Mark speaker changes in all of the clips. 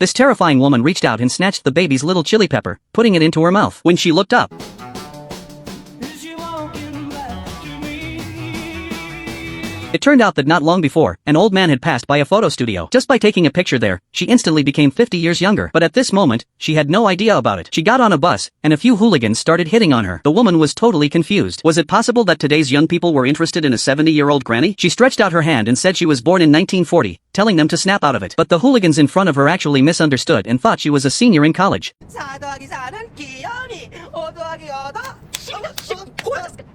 Speaker 1: This terrifying woman reached out and snatched the baby's little chili pepper, putting it into her mouth. When she looked up, it turned out that not long before, an old man had passed by a photo studio. Just by taking a picture there, she instantly became 50 years younger. But at this moment, she had no idea about it. She got on a bus, and a few hooligans started hitting on her. The woman was totally confused. Was it possible that today's young people were interested in a 70-year-old granny? She stretched out her hand and said she was born in 1940, telling them to snap out of it. But the hooligans in front of her actually misunderstood and thought she was a senior in college.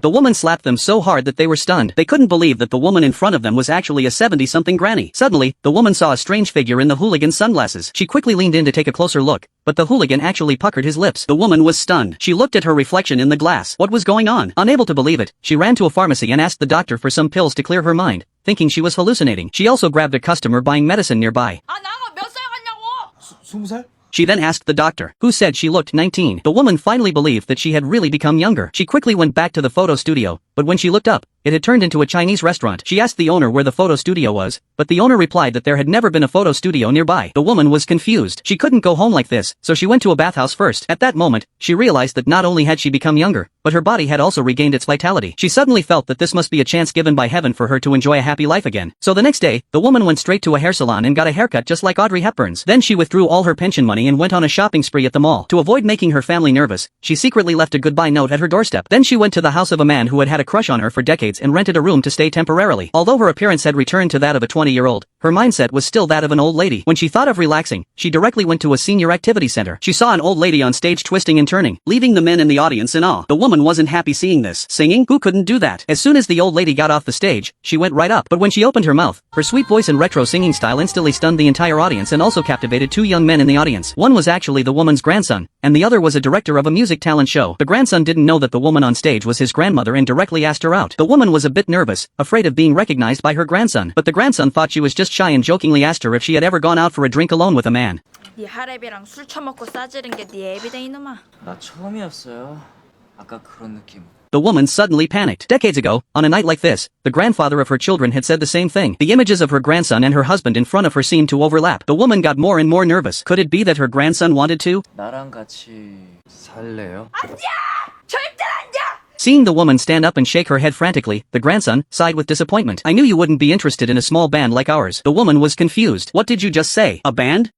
Speaker 1: The woman slapped them so hard that they were stunned. They couldn't believe that the woman in front of them was actually a 70-something granny. Suddenly, the woman saw a strange figure in the hooligan's sunglasses. She quickly leaned in to take a closer look, but the hooligan actually puckered his lips. The woman was stunned. She looked at her reflection in the glass. What was going on? Unable to believe it, she ran to a pharmacy and asked the doctor for some pills to clear her mind, thinking she was hallucinating. She also grabbed a customer buying medicine nearby. She then asked the doctor, who said she looked 19. The woman finally believed that she had really become younger. She quickly went back to the photo studio, but when she looked up, it had turned into a Chinese restaurant. She asked the owner where the photo studio was, but the owner replied that there had never been a photo studio nearby. The woman was confused. She couldn't go home like this, so she went to a bathhouse first. At that moment, she realized that not only had she become younger, but her body had also regained its vitality. She suddenly felt that this must be a chance given by heaven for her to enjoy a happy life again. So the next day, the woman went straight to a hair salon and got a haircut just like Audrey Hepburn's. Then she withdrew all her pension money and went on a shopping spree at the mall. To avoid making her family nervous, she secretly left a goodbye note at her doorstep. Then she went to the house of a man who had had a crush on her for decades and rented a room to stay temporarily. Although her appearance had returned to that of a 20-year-old, her mindset was still that of an old lady. When she thought of relaxing, she directly went to a senior activity center. She saw an old lady on stage twisting and turning, leaving the men in the audience in awe. The woman wasn't happy seeing this. Singing? Who couldn't do that? As soon as the old lady got off the stage, she went right up. But when she opened her mouth, her sweet voice and retro singing style instantly stunned the entire audience and also captivated two young men in the audience. One was actually the woman's grandson, and the other was a director of a music talent show. The grandson didn't know that the woman on stage was his grandmother and directly asked her out. The woman was a bit nervous, afraid of being recognized by her grandson, but the grandson thought she was just shy and jokingly asked her if she had ever gone out for a drink alone with a man.
Speaker 2: 네 할애비랑 술 처먹고 싸지른 게 네 애비다 이놈아.
Speaker 3: 나 처음이었어요. 아까 그런 느낌.
Speaker 1: The woman suddenly panicked. Decades ago, on a night like this, the grandfather of her children had said the same thing. The images of her grandson and her husband in front of her seemed to overlap. The woman got more and more nervous. Could it be that her grandson wanted to?
Speaker 3: 나랑 같이 살래요?
Speaker 1: Seeing the woman stand up and shake her head frantically, the grandson sighed with disappointment. I knew you wouldn't be interested in a small band like ours. The woman was confused. What did you just say? A band?